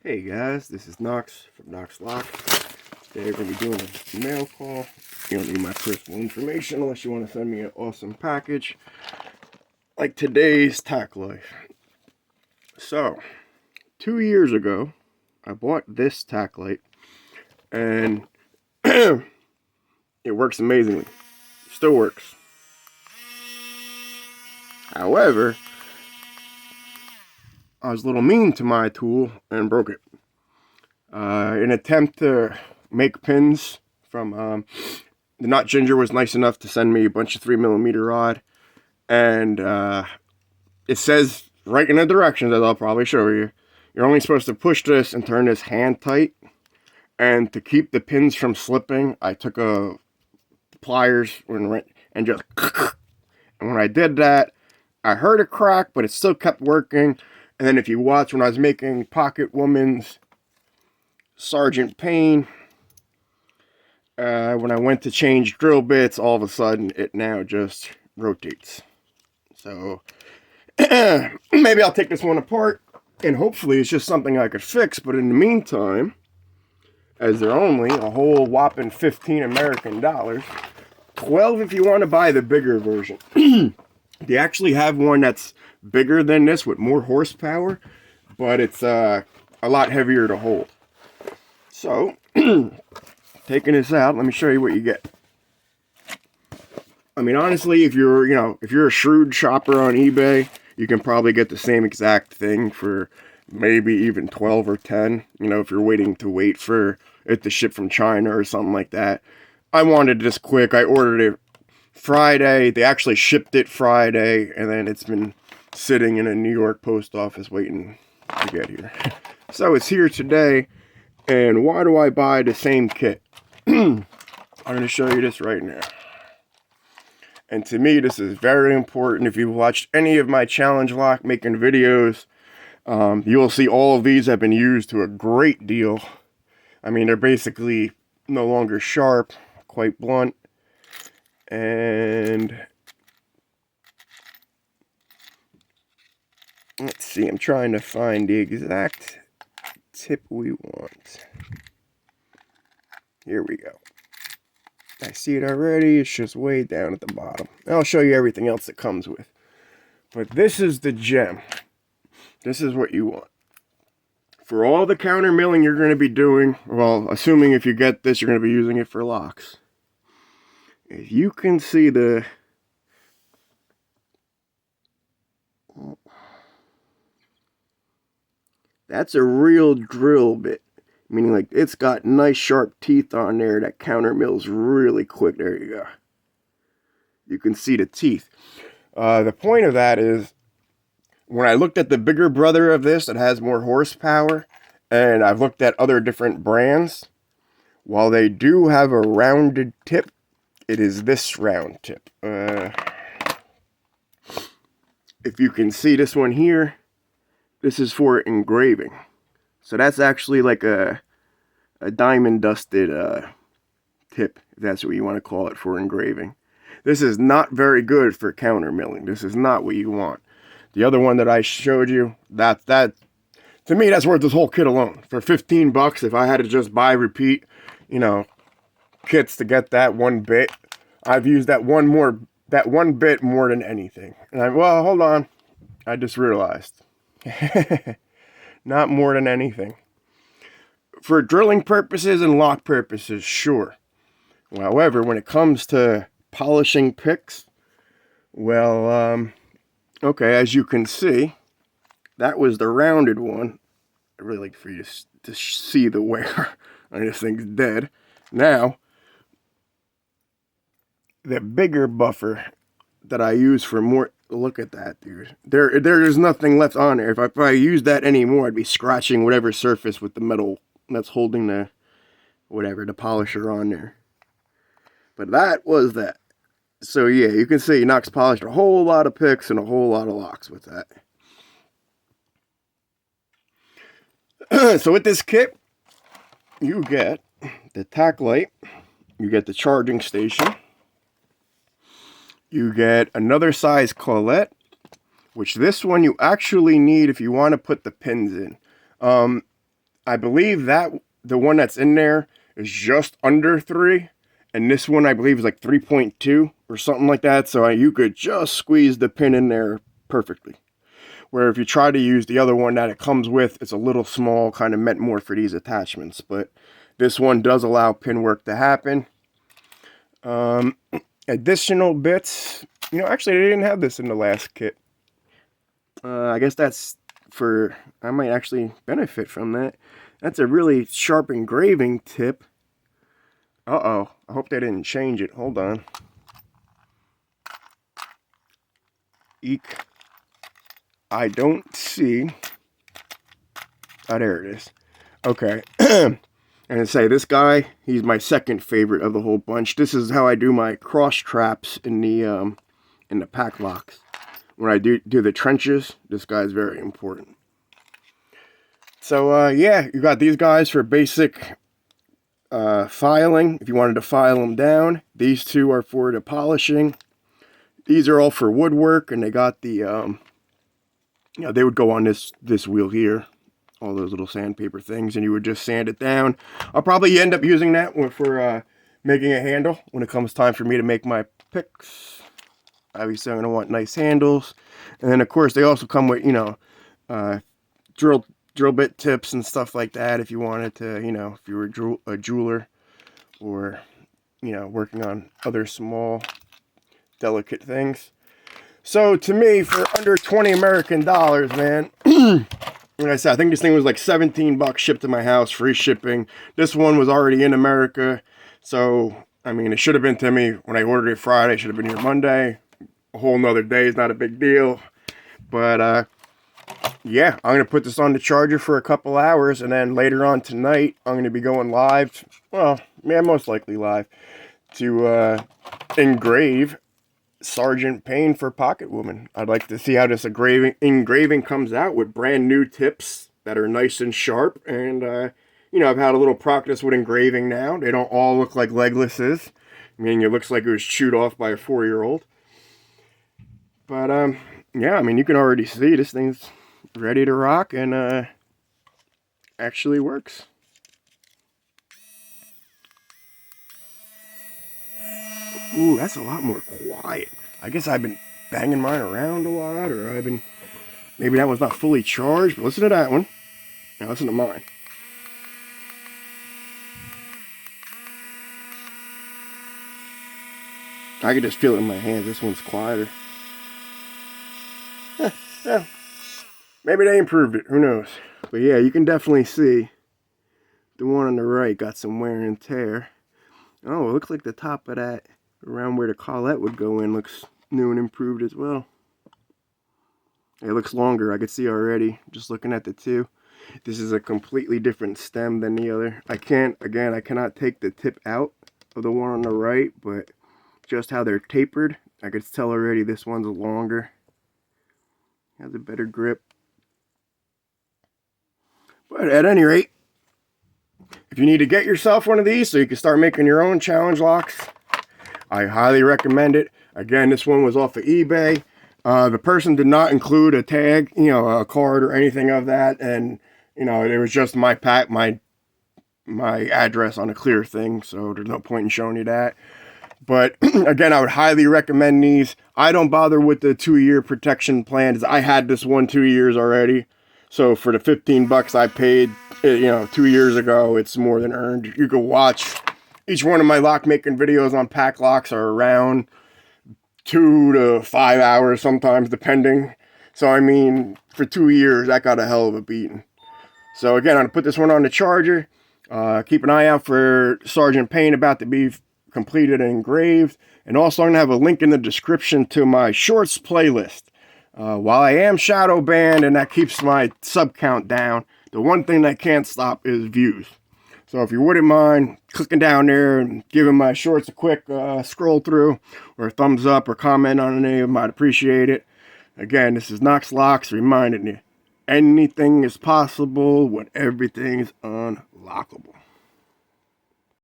Hey guys, this is Knox from Knox Lock. Today we're going to be doing a mail call. You don't need my personal information unless you want to send me an awesome package like today's Tack-Life. So, 2 years ago, I bought this Tack-Life and it works amazingly. Still works. However, I was a little mean to my tool and broke it. In an attempt to make pins from the Nut Ginger was nice enough to send me a bunch of 3mm rod, and it says right in the directions, as I'll probably show you, you're only supposed to push this and turn this hand tight, and to keep the pins from slipping, I took a pliers and just and when I did that, I heard a crack, but it still kept working. And then if you watch when I was making Pocket Woman's Sergeant Payne, when I went to change drill bits, all of a sudden it now just rotates. So maybe I'll take this one apart and hopefully it's just something I could fix. But in the meantime, as they're only a whole whopping 15 American dollars, 12 if you want to buy the bigger version. They actually have one that's bigger than this with more horsepower, but it's a lot heavier to hold. So taking this out, let me show you what you get. I mean, honestly, if you're a shrewd shopper on eBay, you can probably get the same exact thing for maybe even 12 or 10, if you're waiting for it to ship from China or something like that. I wanted this quick. I ordered it Friday. They actually shipped it Friday, and then it's been sitting in a New York post office waiting to get here. So it's here today, and why do I buy the same kit? I'm going to show you this right now. And to me, this is very important. If you've watched any of my challenge lock making videos, you will see all of these have been used to a great deal. I mean, they're basically no longer sharp, quite blunt. And let's see, I'm trying to find the exact tip we want. Here we go. I see it already. It's just way down at the bottom. I'll show you everything else it comes with. But this is the gem. This is what you want. For all the counter milling you're going to be doing, well, assuming if you get this, you're going to be using it for locks. If you can see that's a real drill bit. Meaning, like, it's got nice sharp teeth on there that counter mills really quick. There you go. You can see the teeth. The point of that is, when I looked at the bigger brother of this that has more horsepower, and I've looked at other different brands, while they do have a rounded tip, it is this round tip. If you can see this one here, this is for engraving. So that's actually like a diamond dusted tip, if that's what you want to call it, for engraving. This is not very good for counter milling. This is not what you want. The other one that I showed you, that to me, that's worth this whole kit alone. For 15 bucks, if I had to just buy repeat, kits to get that one bit, I've used that one bit more than anything. And well, hold on. I just realized. Not more than anything. For drilling purposes and lock purposes, sure. However, when it comes to polishing picks, well, okay, as you can see, that was the rounded one. I'd really like for you to see the wear. This thing's dead. Now, the bigger buffer that I use for more... Look at that, dude. There's nothing left on there. If I used that anymore, I'd be scratching whatever surface with the metal that's holding the polisher on there. But that was that. So yeah, you can see Knox polished a whole lot of picks and a whole lot of locks with that. So with this kit, you get the Tack-Life, you get the charging station, you get another size collet, which this one you actually need if you want to put the pins in. I believe that the one that's in there is just under 3. And this one, I believe, is like 3.2 or something like that. So you could just squeeze the pin in there perfectly. Where if you try to use the other one that it comes with, it's a little small, kind of meant more for these attachments. But this one does allow pin work to happen. Additional bits. Actually, they didn't have this in the last kit. I guess that's for... I might actually benefit from that. That's a really sharp engraving tip. Uh-oh. I hope they didn't change it. Hold on. Eek. I don't see... Oh, there it is. Okay. And say, this guy, he's my second favorite of the whole bunch. This is how I do my cross traps in the pack locks. When I do the trenches, this guy's very important. So, yeah, you got these guys for basic filing. If you wanted to file them down. These two are for the polishing. These are all for woodwork, and they got the, they would go on this wheel here. All those little sandpaper things, and you would just sand it down. I'll probably end up using that for making a handle when it comes time for me to make my picks. Obviously, I'm going to want nice handles. And then, of course, they also come with, drill bit tips and stuff like that if you wanted to, if you were a jeweler or, working on other small, delicate things. So, to me, for under 20 American dollars, man, like I said, I think this thing was like $17 shipped to my house, free shipping. This one was already in America. So, I mean, it should have been to me when I ordered it Friday. It should have been here Monday. A whole nother day is not a big deal. But, yeah, I'm going to put this on the charger for a couple hours. And then later on tonight, I'm going to be going live. Well, yeah, most likely live. To engrave Sergeant Payne for Pocket Woman. I'd like to see how this engraving comes out with brand new tips that are nice and sharp. And, I've had a little practice with engraving now. They don't all look like Leglesses. Meaning it looks like it was chewed off by a 4-year-old. But, yeah, I mean, you can already see this thing's ready to rock and, actually works. Ooh, that's a lot more quiet. I guess I've been banging mine around a lot, or maybe that one's not fully charged, but listen to that one. Now listen to mine. I can just feel it in my hands. This one's quieter. Yeah. Maybe they improved it. Who knows? But yeah, you can definitely see the one on the right got some wear and tear. Oh, it looks like the top of that, around where the collet would go in, looks new and improved as well. It looks longer, I could see already, just looking at the two. This is a completely different stem than the other. I cannot take the tip out of the one on the right, but just how they're tapered, I could tell already this one's longer. Has a better grip. But at any rate, if you need to get yourself one of these so you can start making your own challenge locks, I highly recommend it. Again, this one was off of eBay. The person did not include a tag, a card or anything of that. And, it was just my address on a clear thing. So there's no point in showing you that. But again, I would highly recommend these. I don't bother with the 2-year protection plans. I had this one 2 years already. So for the $15 I paid, 2 years ago, it's more than earned. You can watch each one of my lock making videos on pack locks are around 2 to 5 hours sometimes, depending. So I mean, for 2 years, that got a hell of a beating. So again, I'm gonna put this one on the charger. Keep an eye out for Sergeant Payne about to be completed and engraved. And also, I'm gonna have a link in the description to my shorts playlist. While I am shadow banned and that keeps my sub count down, the one thing that can't stop is views. So if you wouldn't mind clicking down there and giving my shorts a quick scroll through or a thumbs up or comment on any of them, I'd appreciate it. Again, this is Knox Locks reminding you, anything is possible when everything is unlockable.